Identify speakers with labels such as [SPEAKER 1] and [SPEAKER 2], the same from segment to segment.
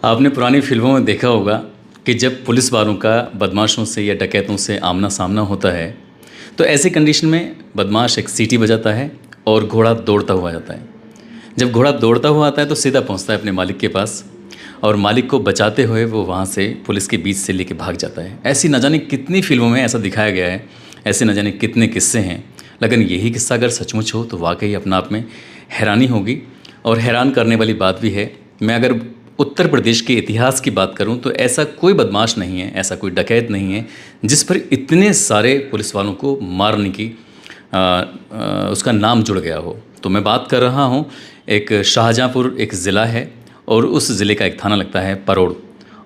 [SPEAKER 1] आपने पुरानी फिल्मों में देखा होगा कि जब पुलिस वालों का बदमाशों से या डकैतों से आमना सामना होता है तो ऐसे कंडीशन में बदमाश एक सीटी बजाता है और घोड़ा दौड़ता हुआ जाता है। जब घोड़ा दौड़ता हुआ आता है तो सीधा पहुंचता है अपने मालिक के पास और मालिक को बचाते हुए वो वहाँ से पुलिस के बीच से लेके भाग जाता है। ऐसी न जाने कितनी फिल्मों में ऐसा दिखाया गया है, ऐसे न जाने कितने किस्से हैं, लेकिन यही किस्सा अगर सचमुच हो तो वाकई अपना आप में हैरानी होगी। और हैरान करने वाली बात भी है, मैं अगर उत्तर प्रदेश के इतिहास की बात करूं तो ऐसा कोई बदमाश नहीं है, ऐसा कोई डकैत नहीं है जिस पर इतने सारे पुलिस वालों को मारने की उसका नाम जुड़ गया हो। तो मैं बात कर रहा हूं, एक शाहजहाँपुर एक ज़िला है और उस ज़िले का एक थाना लगता है परोड़,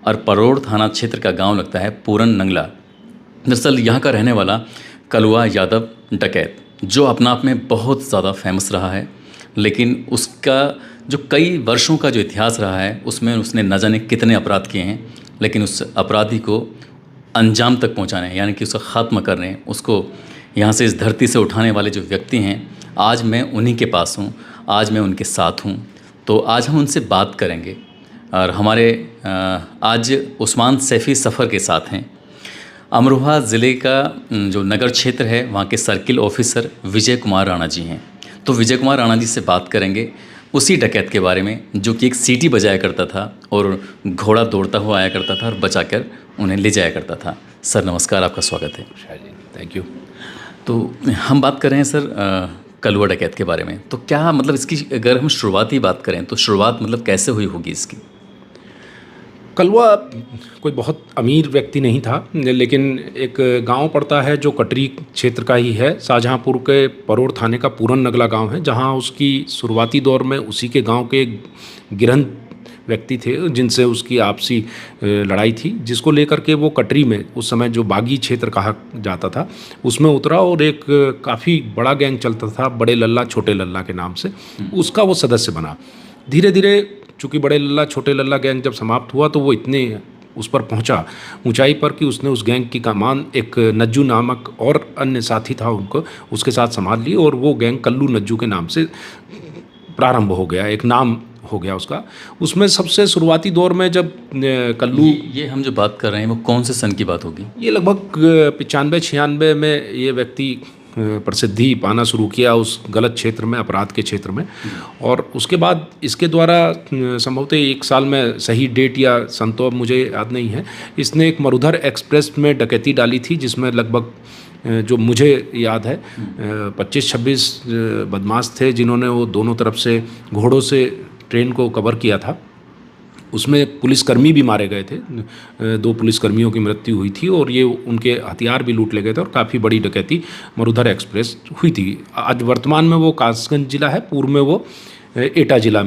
[SPEAKER 1] और परोड़ थाना क्षेत्र का गांव लगता है पूरन नंगला। दरअसल यहाँ का रहने वाला कलुआ यादव डकैत, जो अपना आप में बहुत ज़्यादा फेमस रहा है, लेकिन उसका जो कई वर्षों का जो इतिहास रहा है उसमें उसने न जाने कितने अपराध किए हैं, लेकिन उस अपराधी को अंजाम तक पहुंचाने यानी कि उसका ख़ात्मा करने, उसको यहाँ से इस धरती से उठाने वाले जो व्यक्ति हैं, आज मैं उन्हीं के पास हूँ, आज मैं उनके साथ हूँ। तो आज हम उनसे बात करेंगे और हमारे आज उस्मान सैफ़ी सफ़र के साथ हैं। अमरोहा ज़िले का जो नगर क्षेत्र है वहाँ के सर्किल ऑफिसर विजय कुमार राणा जी हैं। तो विजय कुमार राणा जी से बात करेंगे उसी डकैत के बारे में जो कि एक सीटी बजाया करता था और घोड़ा दौड़ता हुआ आया करता था और बचाकर उन्हें ले जाया करता था। सर नमस्कार, आपका स्वागत है।
[SPEAKER 2] Thank you.
[SPEAKER 1] तो हम बात कर रहे हैं सर कलुआ डकैत के बारे में। तो क्या मतलब इसकी अगर हम शुरुआती बात करें तो शुरुआत मतलब कैसे हुई होगी इसकी?
[SPEAKER 2] कलुआ कोई बहुत अमीर व्यक्ति नहीं था, लेकिन एक गांव पड़ता है जो कटरी क्षेत्र का ही है, शाहजहाँपुर के परोड़ थाने का पूरन नगला गांव है, जहां उसकी शुरुआती दौर में उसी के गांव के गिरहन व्यक्ति थे जिनसे उसकी आपसी लड़ाई थी, जिसको लेकर के वो कटरी में उस समय जो बागी क्षेत्र कहा जाता था उसमें उतरा और एक काफ़ी बड़ा गैंग चलता था बड़े लल्ला छोटे लल्ला के नाम से, उसका वो सदस्य बना। धीरे धीरे चूँकि बड़े लल्ला छोटे लल्ला गैंग जब समाप्त हुआ तो वो इतने उस पर पहुंचा ऊंचाई पर कि उसने उस गैंग की कमान एक नज्जू नामक और अन्य साथी था उनको उसके साथ संभाल ली और वो गैंग कल्लू नज्जू के नाम से प्रारंभ हो गया, एक नाम हो गया उसका। उसमें सबसे शुरुआती दौर में जब कल्लू,
[SPEAKER 1] ये हम जो बात कर रहे हैं वो कौन से सन की बात होगी?
[SPEAKER 2] ये लगभग 95-96 में ये व्यक्ति प्रसिद्धि पाना शुरू किया उस गलत क्षेत्र में, अपराध के क्षेत्र में। और उसके बाद इसके द्वारा संभवतः एक साल में सही डेट या सन तो अब मुझे याद नहीं है, इसने एक मरुधर एक्सप्रेस में डकैती डाली थी जिसमें लगभग जो मुझे याद है 25-26 बदमाश थे जिन्होंने वो दोनों तरफ से घोड़ों से ट्रेन को कवर किया था। उसमें पुलिसकर्मी भी मारे गए थे, 2 पुलिसकर्मियों की मृत्यु हुई थी और ये उनके हथियार भी लूट ले गए थे और काफ़ी बड़ी डकैती मरुधर एक्सप्रेस हुई थी। आज वर्तमान में वो कासगंज जिला है, पूर्व में वो एटा जिला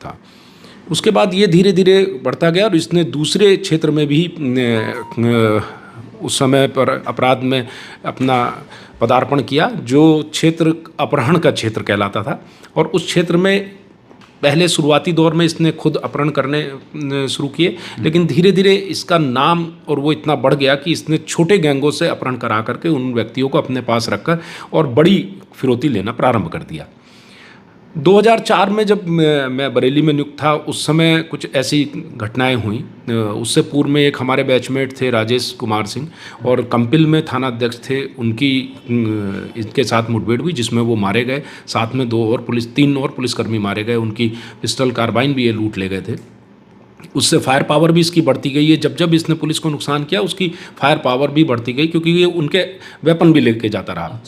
[SPEAKER 2] था। उसके बाद ये धीरे धीरे बढ़ता गया और इसने दूसरे क्षेत्र में भी उस समय पर अपराध में अपना पदार्पण किया, जो क्षेत्र अपहरण का क्षेत्र कहलाता था। और उस क्षेत्र में पहले शुरुआती दौर में इसने खुद अपहरण करने शुरू किए, लेकिन धीरे धीरे इसका नाम और वो इतना बढ़ गया कि इसने छोटे गैंगों से अपहरण करा करके उन व्यक्तियों को अपने पास रखकर और बड़ी फिरौती लेना प्रारंभ कर दिया। 2004 में जब मैं बरेली में नियुक्त था उस समय कुछ ऐसी घटनाएं हुई। उससे पूर्व में एक हमारे बैचमेट थे राजेश कुमार सिंह और कंपिल में थाना अध्यक्ष थे, उनकी इनके साथ मुठभेड़ हुई जिसमें वो मारे गए। साथ में 3 और पुलिसकर्मी मारे गए, उनकी पिस्टल कार्बाइन भी ये लूट ले गए थे। उससे फायर पावर भी इसकी बढ़ती गई है, जब जब इसने पुलिस को नुकसान किया उसकी फायर पावर भी बढ़ती गई क्योंकि ये उनके वेपन भी लेके जाता रहा।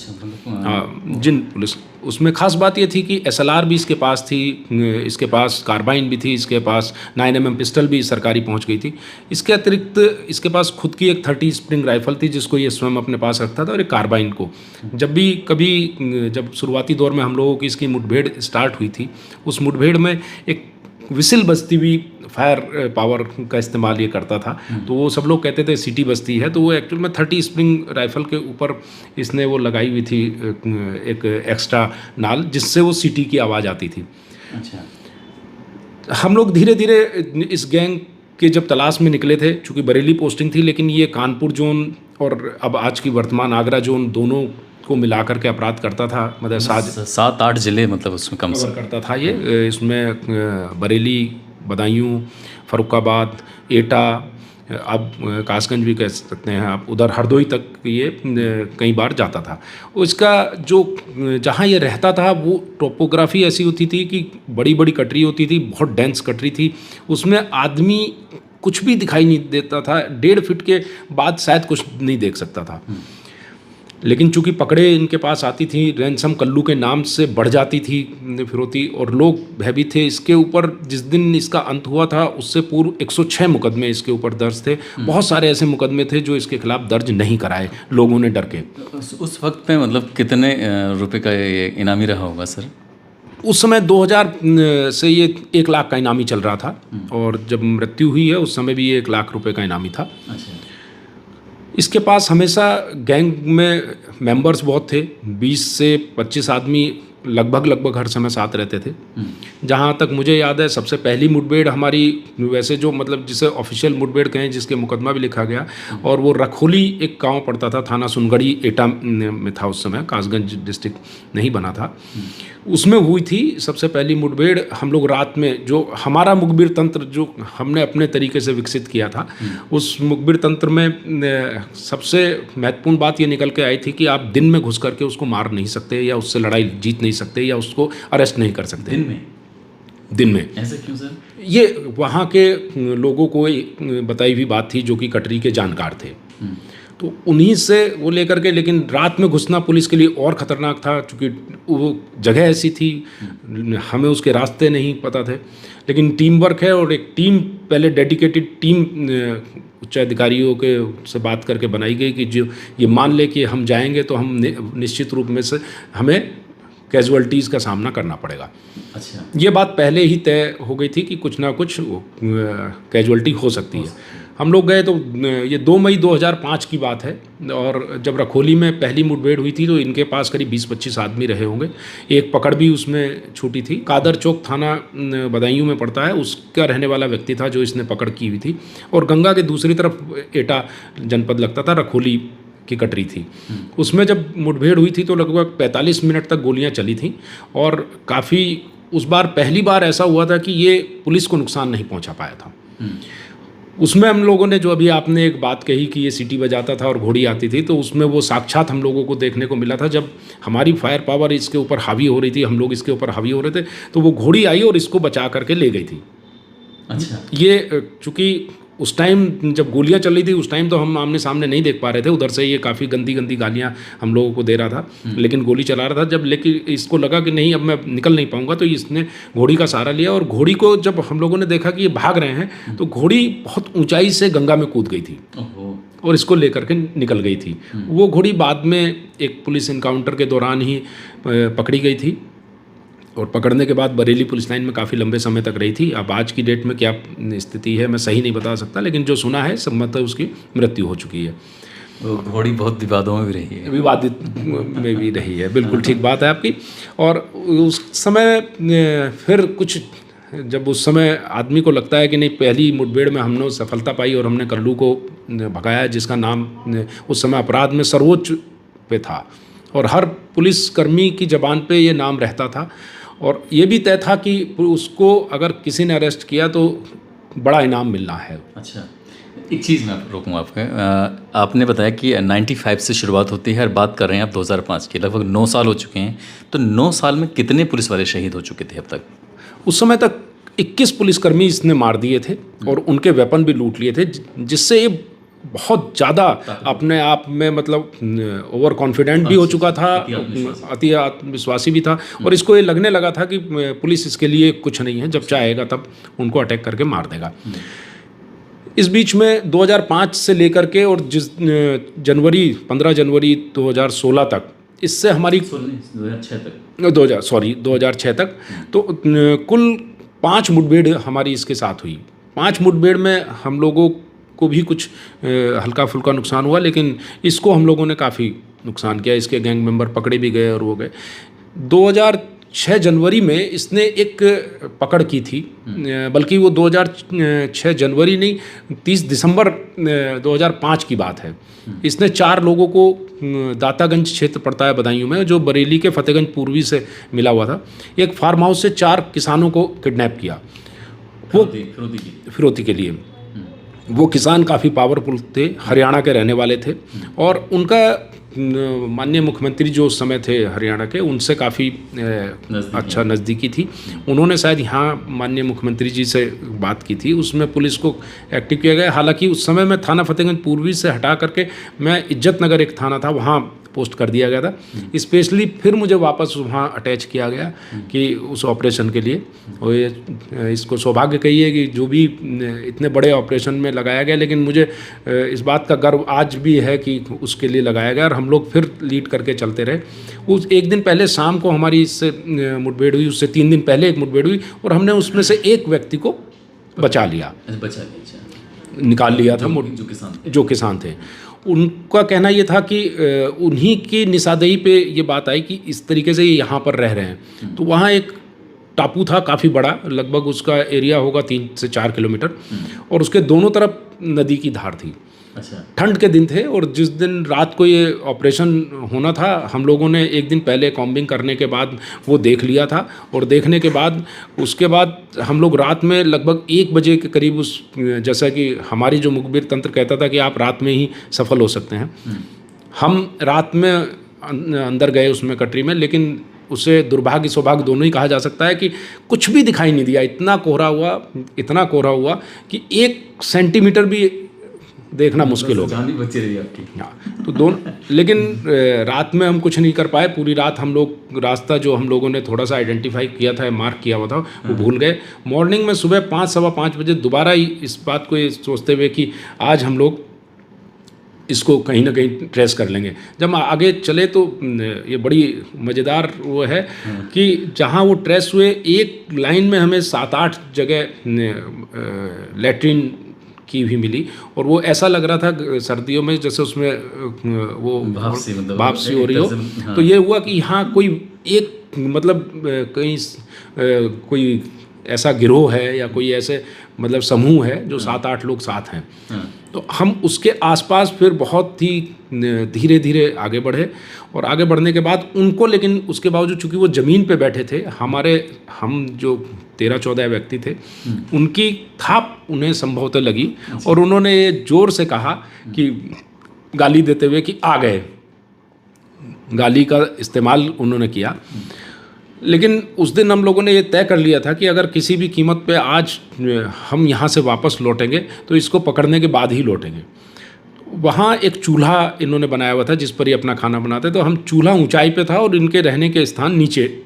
[SPEAKER 2] हाँ, जिन पुलिस उसमें खास बात ये थी कि SLR भी इसके पास थी, इसके पास कार्बाइन भी थी, इसके पास 9mm पिस्टल भी सरकारी पहुंच गई थी। इसके अतिरिक्त इसके पास खुद की एक 30 स्प्रिंग राइफल थी जिसको ये स्वयं अपने पास रखता था और एक कार्बाइन को जब भी कभी जब शुरुआती दौर में हम लोगों की इसकी मुठभेड़ स्टार्ट हुई थी उस मुठभेड़ में एक विसिल बस्ती भी फायर पावर का इस्तेमाल ये करता था, तो वो सब लोग कहते थे सिटी बस्ती है, तो वो एक्चुअल में 30 स्प्रिंग राइफल के ऊपर इसने वो लगाई हुई थी एक एक्स्ट्रा नाल जिससे वो सिटी की आवाज़ आती थी। अच्छा। हम लोग धीरे धीरे इस गैंग के जब तलाश में निकले थे, चूँकि बरेली पोस्टिंग थी लेकिन ये कानपुर जोन और अब आज की वर्तमान आगरा जोन दोनों को मिलाकर के अपराध करता था, मतलब 7-8
[SPEAKER 1] जिले मतलब उसमें कम से
[SPEAKER 2] करता था ये। इसमें बरेली बदायूं, फर्रुखाबाद, एटा, अब कासगंज भी कह सकते हैं आप, उधर हरदोई तक ये कई बार जाता था। उसका जो जहाँ ये रहता था वो टोपोग्राफी ऐसी होती थी कि बड़ी बड़ी कटरी होती थी, बहुत डेंस कटरी थी, उसमें आदमी कुछ भी दिखाई नहीं देता था, 1.5 फीट के बाद शायद कुछ नहीं देख सकता था। लेकिन चूंकि पकड़े इनके पास आती थी, रैंसम कल्लू के नाम से बढ़ जाती थी फिरौती, और लोग भयभीत थे। इसके ऊपर जिस दिन इसका अंत हुआ था उससे पूर्व 106 मुकदमे इसके ऊपर दर्ज थे। बहुत सारे ऐसे मुकदमे थे जो इसके खिलाफ दर्ज नहीं कराए लोगों ने डर के।
[SPEAKER 1] उस वक्त पे मतलब कितने रुपए का ये इनामी रहा होगा सर?
[SPEAKER 2] उस समय 2000 से ये 1 लाख का इनामी चल रहा था, और जब मृत्यु हुई है उस समय भी ये 1 लाख रुपए का इनामी था।
[SPEAKER 1] अच्छा।
[SPEAKER 2] इसके पास हमेशा गैंग में मेंबर्स बहुत थे, 20 से 25 आदमी लगभग हर समय साथ रहते थे। जहाँ तक मुझे याद है सबसे पहली मुठभेड़ हमारी, वैसे जो मतलब जिसे ऑफिशियल मुठभेड़ कहें, जिसके मुकदमा भी लिखा गया, और वो रखोली एक गांव पड़ता था, थाना सुनगढ़ी एटा में था उस समय, कासगंज डिस्ट्रिक्ट नहीं बना था, उसमें हुई थी सबसे पहली मुठभेड़। हम लोग रात में, जो हमारा मुखबिर तंत्र जो हमने अपने तरीके से विकसित किया था, उस मुखबिर तंत्र में सबसे महत्वपूर्ण बात ये निकल के आई थी कि आप दिन में घुस करके उसको मार नहीं सकते, या उससे लड़ाई जीत नहीं सकते, या उसको अरेस्ट नहीं कर सकते। दिन में
[SPEAKER 1] ऐसा क्यों सर?
[SPEAKER 2] ये वहाँ के लोगों को बताई हुई बात थी जो कि कटरी के जानकार थे, तो उन्हीं से वो लेकर के। लेकिन रात में घुसना पुलिस के लिए और ख़तरनाक था, क्योंकि वो जगह ऐसी थी, हमें उसके रास्ते नहीं पता थे। लेकिन टीम वर्क है, और एक टीम पहले डेडिकेटेड टीम उच्च अधिकारियों के से बात करके बनाई गई कि जो ये मान ले कि हम जाएंगे तो हम निश्चित रूप में से हमें कैजुअलिटीज़ का सामना करना पड़ेगा।
[SPEAKER 1] अच्छा।
[SPEAKER 2] ये बात पहले ही तय हो गई थी कि कुछ ना कुछ कैजुअलिटी हो सकती है। हम लोग गए तो ये 2 मई 2005 की बात है, और जब रखोली में पहली मुठभेड़ हुई थी तो इनके पास करीब 20-25 आदमी रहे होंगे। एक पकड़ भी उसमें छूटी थी। कादर चौक थाना बदायूं में पड़ता है, उसका रहने वाला व्यक्ति था जो इसने पकड़ की हुई थी, और गंगा के दूसरी तरफ एटा जनपद लगता था, रखोली की कटरी थी। उसमें जब मुठभेड़ हुई थी तो लगभग 45 मिनट तक गोलियां चली थीं, और काफ़ी उस बार पहली बार ऐसा हुआ था कि ये पुलिस को नुकसान नहीं पहुंचा पाया था। उसमें हम लोगों ने, जो अभी आपने एक बात कही कि ये सीटी बजाता था और घोड़ी आती थी, तो उसमें वो साक्षात हम लोगों को देखने को मिला था। जब हमारी फायर पावर इसके ऊपर हावी हो रही थी, हम लोग इसके ऊपर हावी हो रहे थे, तो वो घोड़ी आई और इसको बचा करके ले गई थी।
[SPEAKER 1] अच्छा।
[SPEAKER 2] ये चूँकि उस टाइम जब गोलियां चल रही थी, उस टाइम तो हम आमने सामने नहीं देख पा रहे थे, उधर से ये काफ़ी गंदी गालियां हम लोगों को दे रहा था, लेकिन गोली चला रहा था। जब लेकिन इसको लगा कि नहीं, अब मैं निकल नहीं पाऊंगा, तो इसने घोड़ी का सहारा लिया, और घोड़ी को जब हम लोगों ने देखा कि ये भाग रहे हैं, तो घोड़ी बहुत ऊंचाई से गंगा में कूद गई थी और इसको लेकर के निकल गई थी। वो घोड़ी बाद में एक पुलिस इनकाउंटर के दौरान ही पकड़ी गई थी, और पकड़ने के बाद बरेली पुलिस लाइन में काफ़ी लंबे समय तक रही थी। अब आज की डेट में क्या स्थिति है मैं सही नहीं बता सकता, लेकिन जो सुना है संभवतः उसकी मृत्यु हो चुकी है।
[SPEAKER 1] वो घोड़ी बहुत विवादों में भी रही है,
[SPEAKER 2] विवादित में भी रही है, बिल्कुल ठीक बात है आपकी। और उस समय फिर कुछ, जब उस समय आदमी को लगता है कि नहीं, पहली मुठभेड़ में हमने सफलता पाई और हमने कल्लू को भगाया, जिसका नाम उस समय अपराध में सर्वोच्च पे था, और हर पुलिसकर्मी की ज़बान पे ये नाम रहता था, और ये भी तय था कि उसको अगर किसी ने अरेस्ट किया तो बड़ा इनाम मिलना है।
[SPEAKER 1] अच्छा, एक चीज़ मैं रोकूँ आपके, आपने बताया कि 95 से शुरुआत होती है और बात कर रहे हैं आप 2005 की, लगभग 9 साल हो चुके हैं। तो 9 साल में कितने पुलिस वाले शहीद हो चुके थे अब तक?
[SPEAKER 2] उस समय तक 21 पुलिसकर्मी इसने मार दिए थे, और उनके वेपन भी लूट लिए थे, जिससे ये बहुत ज़्यादा अपने आप में मतलब ओवर कॉन्फिडेंट भी हो चुका था, अति आत्मविश्वासी भी था, और इसको ये लगने लगा था कि पुलिस इसके लिए कुछ नहीं है, जब चाहेगा तब उनको अटैक करके मार देगा। इस बीच में 2005 से लेकर के और 15 जनवरी 2016 तक, इससे हमारी 2006 तक तो कुल 5 मुठभेड़ हमारी इसके साथ हुई। 5 मुठभेड़ में हम लोगों को भी कुछ हल्का फुल्का नुकसान हुआ, लेकिन इसको हम लोगों ने काफ़ी नुकसान किया। इसके गैंग मेंबर पकड़े भी गए और वो गए। 2006 जनवरी में इसने एक पकड़ की थी, बल्कि वो 2006 जनवरी नहीं, 30 दिसंबर 2005 की बात है। इसने 4 लोगों को, दातागंज क्षेत्र पड़ता है बदायूं में, जो बरेली के फतेहगंज पूर्वी से मिला हुआ था, एक फार्म हाउस से 4 किसानों को किडनैप किया। वो
[SPEAKER 1] फिरौती की।
[SPEAKER 2] फिरौती के लिए। वो किसान काफ़ी पावरफुल थे, हरियाणा के रहने वाले थे, और उनका माननीय मुख्यमंत्री जो उस समय थे हरियाणा के, उनसे काफ़ी अच्छा नज़दीकी थी। उन्होंने शायद यहाँ माननीय मुख्यमंत्री जी से बात की थी, उसमें पुलिस को एक्टिव किया गया। हालांकि उस समय मैं थाना फतेहगंज पूर्वी से हटा करके मैं इज्जत नगर एक थाना था वहाँ पोस्ट कर दिया गया था। स्पेशली फिर मुझे वापस वहाँ अटैच किया गया कि उस ऑपरेशन के लिए। और ये इसको सौभाग्य कहिए कि जो भी इतने बड़े ऑपरेशन में लगाया गया, लेकिन मुझे इस बात का गर्व आज भी है कि उसके लिए लगाया गया और हम लोग फिर लीड करके चलते रहे। उस एक दिन पहले शाम को हमारी इससे मुठभेड़ हुई, उससे 3 दिन पहले एक मुठभेड़ हुई और हमने उसमें से एक व्यक्ति को बचा लिया, निकाल लिया था, जो किसान थे। उनका कहना ये था कि उन्हीं की निशानदेही पे ये बात आई कि इस तरीके से ये यहाँ पर रह रहे हैं। तो वहाँ एक टापू था काफ़ी बड़ा, लगभग उसका एरिया होगा 3 से 4 किलोमीटर, और उसके दोनों तरफ नदी की धार थी।
[SPEAKER 1] अच्छा।
[SPEAKER 2] ठंड के दिन थे और जिस दिन रात को ये ऑपरेशन होना था, हम लोगों ने एक दिन पहले कॉम्बिंग करने के बाद वो देख लिया था, और देखने के बाद उसके बाद हम लोग रात में लगभग 1 बजे के करीब उस, जैसा कि हमारी जो मुखबिर तंत्र कहता था कि आप रात में ही सफल हो सकते हैं, हम रात में अंदर गए उसमें कटरी में, लेकिन उसे दुर्भाग्य सौभाग्य दोनों ही कहा जा सकता है कि कुछ भी दिखाई नहीं दिया। इतना कोहरा हुआ कि 1 सेंटीमीटर भी देखना मुश्किल होगा।
[SPEAKER 1] जान भी बची रही आपकी।
[SPEAKER 2] हाँ, तो दोनों, लेकिन रात में हम कुछ नहीं कर पाए। पूरी रात हम लोग रास्ता जो हम लोगों ने थोड़ा सा आइडेंटिफाई किया था, मार्क किया हुआ था, वो भूल गए। मॉर्निंग में सुबह 5 सवा 5 बजे दोबारा ही इस बात को ये सोचते हुए कि आज हम लोग इसको कहीं ना कहीं ट्रेस कर लेंगे। जब आगे चले तो ये बड़ी मज़ेदार वो है कि जहाँ वो ट्रेस हुए, एक लाइन में हमें 7-8 जगह लैट्रिन की भी मिली, और वो ऐसा लग रहा था सर्दियों में जैसे उसमें वो भाप सी हो रही हो। हाँ। तो ये हुआ कि यहाँ कोई एक मतलब कहीं कोई ऐसा गिरोह है या कोई ऐसे मतलब समूह है जो 7-8 लोग साथ हैं। हाँ। तो हम उसके आसपास फिर बहुत ही धीरे धीरे आगे बढ़े, और आगे बढ़ने के बाद उनको, लेकिन उसके बावजूद चूंकि वो ज़मीन पे बैठे थे, हम जो 13-14 व्यक्ति थे, उनकी थाप उन्हें संभवतः लगी, और उन्होंने ये जोर से कहा कि गाली देते हुए कि आ गए, गाली का इस्तेमाल उन्होंने किया। लेकिन उस दिन हम लोगों ने ये तय कर लिया था कि अगर किसी भी कीमत पे आज हम यहाँ से वापस लौटेंगे तो इसको पकड़ने के बाद ही लौटेंगे। वहाँ एक चूल्हा इन्होंने बनाया हुआ था जिस पर ये अपना खाना बनाते, तो हम चूल्हा ऊंचाई पे था और इनके रहने के स्थान नीचे।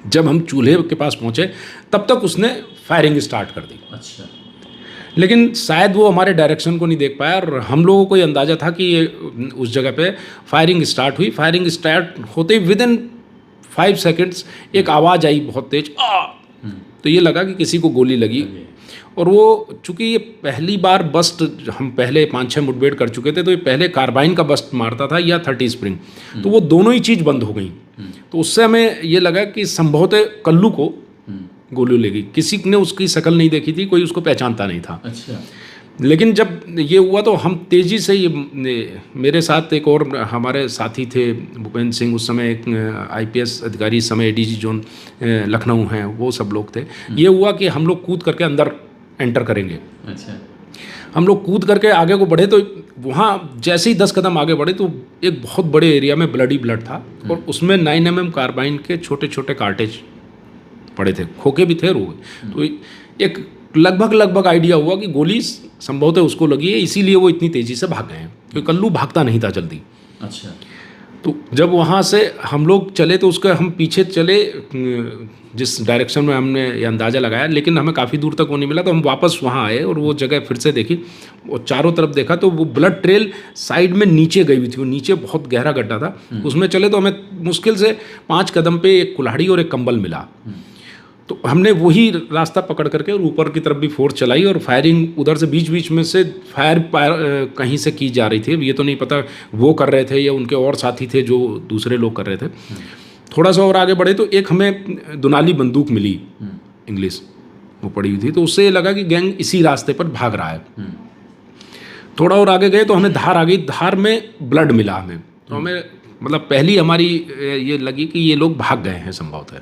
[SPEAKER 2] जब हम चूल्हे के पास पहुँचे तब तक उसने फायरिंग स्टार्ट कर दी।
[SPEAKER 1] अच्छा।
[SPEAKER 2] लेकिन शायद वो हमारे डायरेक्शन को नहीं देख पाया, और हम लोगों को ये अंदाज़ा था कि ये उस जगह पे फायरिंग स्टार्ट हुई। फायरिंग स्टार्ट होते ही विदिन 5 सेकेंड्स एक आवाज़ आई बहुत तेज, तो ये लगा कि किसी को गोली लगी। और वो चूँकि ये पहली बार बस्ट, हम पहले 5-6 मुठभेड़ कर चुके थे, तो ये पहले कार्बाइन का बस्ट मारता था या 30 स्प्रिंग, तो वो दोनों ही चीज़ बंद हो गई। तो उससे हमें ये लगा कि संभवतः कल्लू को गोली लगी। किसी ने उसकी शक्ल नहीं देखी थी, कोई उसको पहचानता नहीं था।
[SPEAKER 1] अच्छा।
[SPEAKER 2] लेकिन जब ये हुआ तो हम तेज़ी से, ये मेरे साथ एक और हमारे साथी थे भूपेंद्र सिंह, उस समय एक IPS अधिकारी, इस समय ADG जोन लखनऊ हैं, वो सब लोग थे। ये हुआ कि हम लोग कूद करके अंदर एंटर करेंगे।
[SPEAKER 1] अच्छा।
[SPEAKER 2] हम लोग कूद करके आगे को बढ़े, तो वहाँ जैसे ही 10 कदम आगे बढ़े तो एक बहुत बड़े एरिया में ब्लड था, और उसमें 9mm कार्बाइन के छोटे छोटे कार्टेज पड़े थे, खोखे भी थे रोग। तो एक लगभग आइडिया हुआ कि गोली संभवतः उसको लगी है, इसीलिए वो इतनी तेज़ी से भाग गए हैं, क्योंकि कल्लू भागता नहीं था जल्दी।
[SPEAKER 1] अच्छा।
[SPEAKER 2] तो जब वहाँ से हम लोग चले तो उसका हम पीछे चले जिस डायरेक्शन में हमने ये अंदाज़ा लगाया, लेकिन हमें काफ़ी दूर तक वो नहीं मिला। तो हम वापस वहाँ आए और वो जगह फिर से देखी, और चारों तरफ देखा तो वो ब्लड ट्रेल साइड में नीचे गई हुई थी। वो नीचे बहुत गहरा गड्ढा था, उसमें चले तो हमें मुश्किल से 5 कदम पे एक कुल्हाड़ी और एक कंबल मिला। तो हमने वही रास्ता पकड़ करके और ऊपर की तरफ भी फोर्स चलाई, और फायरिंग उधर से बीच में से फायर कहीं से की जा रही थी। ये तो नहीं पता वो कर रहे थे या उनके और साथी थे जो दूसरे लोग कर रहे थे। थोड़ा सा और आगे बढ़े तो एक हमें दुनाली बंदूक मिली, इंग्लिश, वो पड़ी हुई थी। तो उससे ये लगा कि गैंग इसी रास्ते पर भाग रहा है। थोड़ा और आगे गए तो हमें धार आ गई, धार में ब्लड मिला हमें। तो हमें मतलब पहली हमारी ये लगी कि ये लोग भाग गए हैं संभवतः।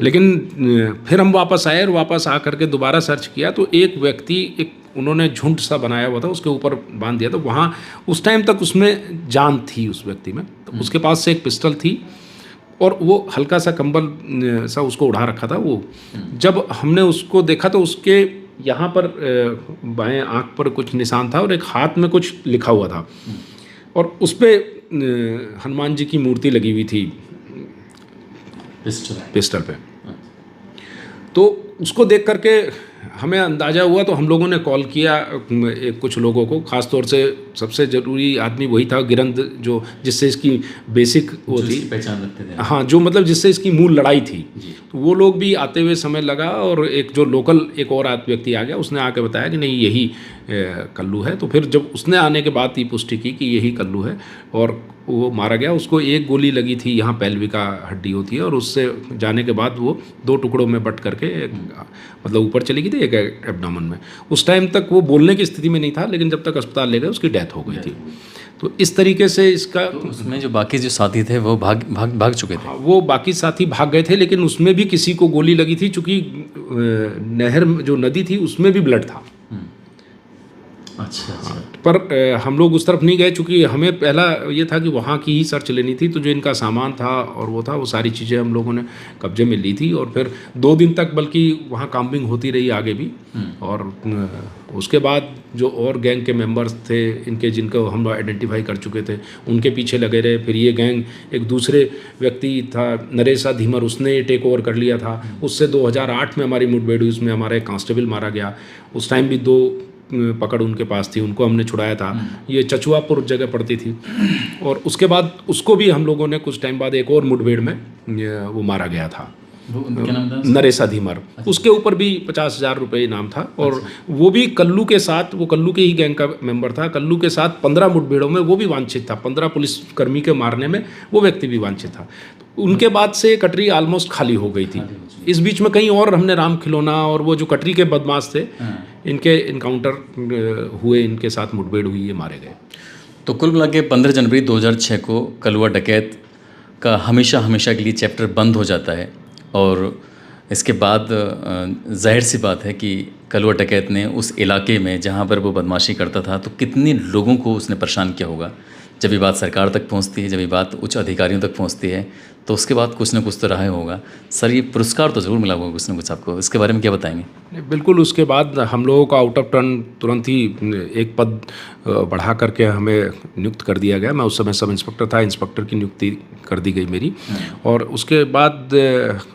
[SPEAKER 2] लेकिन फिर हम वापस आए और वापस आ करके दोबारा सर्च किया तो एक व्यक्ति एक उन्होंने झुंड सा बनाया हुआ था, उसके ऊपर बांध दिया। तो वहाँ उस टाइम तक उसमें जान थी उस व्यक्ति में, तो उसके पास से एक पिस्टल थी और वो हल्का सा कंबल सा उसको उड़ा रखा था। वो जब हमने उसको देखा तो उसके यहाँ पर बाएं आँख पर कुछ निशान था और एक हाथ में कुछ लिखा हुआ था और उस पर हनुमान जी की मूर्ति लगी हुई थी पिस्टल पे। तो उसको देख करके हमें अंदाज़ा हुआ तो हम लोगों ने कॉल किया कुछ लोगों को, ख़ास तौर से सबसे ज़रूरी आदमी वही था गिरंद, जो जिससे इसकी बेसिक वो थी
[SPEAKER 1] पहचान रखते थे।
[SPEAKER 2] हाँ, जो मतलब जिससे इसकी मूल लड़ाई थी। तो वो लोग भी आते हुए समय लगा और एक जो लोकल एक और व्यक्ति आ गया, उसने आके बताया कि नहीं यही कल्लू है। तो फिर जब उसने आने के बाद ये पुष्टि की कि यही कल्लू है और वो मारा गया। उसको एक गोली लगी थी, यहाँ पेल्विका हड्डी होती है, और उससे जाने के बाद वो 2 टुकड़ों में बट करके मतलब ऊपर चली गई थी, एक एब्डोमेन में। उस टाइम तक वो बोलने की स्थिति में नहीं था, लेकिन जब तक अस्पताल ले गए उसकी डेथ हो गई थी। तो इस तरीके से इसका
[SPEAKER 1] तो उसमें जो बाकी जो साथी थे वो भाग चुके थे।
[SPEAKER 2] वो बाकी साथी भाग गए थे, लेकिन उसमें भी किसी को गोली लगी थी, चूँकि नहर जो नदी थी उसमें भी ब्लड था।
[SPEAKER 1] अच्छा।
[SPEAKER 2] पर हम लोग उस तरफ नहीं गए, चूँकि हमें पहला ये था कि वहाँ की ही सर्च लेनी थी। तो जो इनका सामान था और वो था, वो सारी चीज़ें हम लोगों ने कब्जे में ली थी। और फिर 2 दिन तक बल्कि वहाँ काम्बिंग होती रही आगे भी। और उसके बाद जो और गैंग के मेंबर्स थे इनके, जिनको हम लोग आइडेंटिफाई कर चुके थे, उनके पीछे लगे रहे। फिर ये गैंग एक दूसरे व्यक्ति था नरेशा धीमर, उसने टेक ओवर कर लिया था। उससे 2008 में हमारी मुठभेड़ हुई, उसमें हमारा एक कांस्टेबल मारा गया। उस टाइम भी 2 पकड़ उनके पास थी, उनको हमने छुड़ाया था। ये चचुआपुर जगह पड़ती थी। और उसके बाद उसको भी हम लोगों ने कुछ टाइम बाद एक और मुठभेड़ में वो मारा गया था,
[SPEAKER 1] क्या नाम था?
[SPEAKER 2] नरेशा धीमर। उसके ऊपर भी 50,000 रुपये इनाम था। और वो भी कल्लू के साथ, वो कल्लू के ही गैंग का मेंबर था। कल्लू के साथ 15 मुठभेड़ों में वो भी वांछित था। 15 पुलिसकर्मी के मारने में वो व्यक्ति भी वांछित था। उनके बाद से कटरी ऑलमोस्ट खाली हो गई थी। इस बीच में कहीं और हमने राम खिलौना और वो जो कटरी के बदमाश थे, इनके इनकाउंटर हुए, इनके साथ मुठभेड़ हुई, ये मारे गए।
[SPEAKER 1] तो कुल मिला के 15 जनवरी 2006 को कलवा डकैत का हमेशा के लिए चैप्टर बंद हो जाता है। और इसके बाद जाहिर सी बात है कि कलवा डकैत ने उस इलाके में जहाँ पर वो बदमाशी करता था, तो कितने लोगों को उसने परेशान किया होगा। जब ये बात सरकार तक पहुंचती है, जब ये बात उच्च अधिकारियों तक पहुंचती है, तो उसके बाद कुछ ना कुछ तो रहा होगा। सर, ये पुरस्कार तो ज़रूर मिला होगा कुछ ना कुछ आपको, इसके बारे में क्या बताएंगे?
[SPEAKER 2] बिल्कुल, उसके बाद हम लोगों को आउट ऑफ टर्न तुरंत ही एक पद बढ़ा करके हमें नियुक्त कर दिया गया। मैं उस समय सब इंस्पेक्टर था, इंस्पेक्टर की नियुक्ति कर दी गई मेरी। और उसके बाद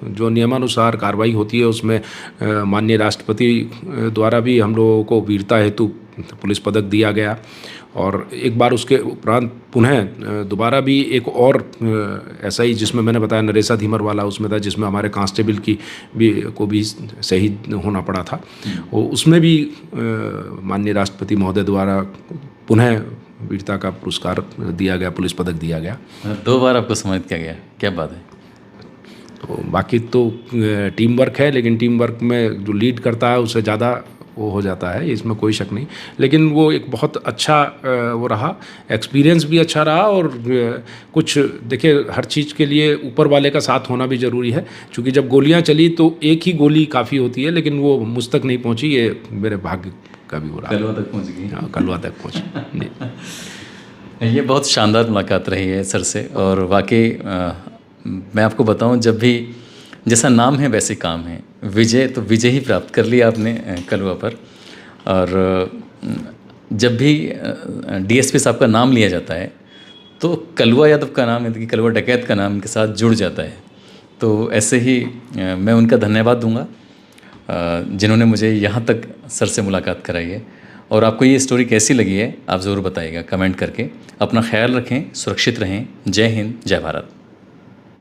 [SPEAKER 2] जो नियमानुसार कार्रवाई होती है, उसमें माननीय राष्ट्रपति द्वारा भी हम लोगों को वीरता हेतु पुलिस पदक दिया गया। और एक बार उसके उपरांत पुनः दोबारा भी एक और ऐसा ही, जिसमें मैंने बताया नरेशा धीमर वाला उसमें था, जिसमें हमारे कांस्टेबल को भी शहीद होना पड़ा था। और उसमें भी माननीय राष्ट्रपति महोदय द्वारा पुनः वीरता का पुरस्कार दिया गया, पुलिस पदक दिया गया।
[SPEAKER 1] 2 बार आपको सम्मानित किया गया, क्या बात है।
[SPEAKER 2] तो बाकी तो टीम वर्क है, लेकिन टीम वर्क में जो लीड करता है उससे ज़्यादा वो हो जाता है, इसमें कोई शक नहीं। लेकिन वो एक बहुत अच्छा वो रहा, एक्सपीरियंस भी अच्छा रहा। और कुछ देखिए, हर चीज़ के लिए ऊपर वाले का साथ होना भी ज़रूरी है। क्योंकि जब गोलियां चली तो एक ही गोली काफ़ी होती है, लेकिन वो मुझ तक नहीं पहुंची। ये मेरे भाग्य का भी हो रहा है।
[SPEAKER 1] कलवा तक पहुँच गई।
[SPEAKER 2] हाँ, कलवा तक पहुँची।
[SPEAKER 1] ये बहुत शानदार मुलाकात रही है सर से। और वाकई मैं आपको बताऊं, जब भी जैसा नाम है वैसे काम है। विजय तो विजय ही प्राप्त कर लिया आपने कलवा पर। और जब भी डीएसपी साहब का नाम लिया जाता है तो कलवा यादव का नाम, यानी कि कलवा डकैत का नाम के साथ जुड़ जाता है। तो ऐसे ही मैं उनका धन्यवाद दूंगा जिन्होंने मुझे यहाँ तक सर से मुलाकात कराई है। और आपको ये स्टोरी कैसी लगी है आप ज़रूर बताइएगा कमेंट करके। अपना ख्याल रखें, सुरक्षित रहें। जय हिंद, जय भारत।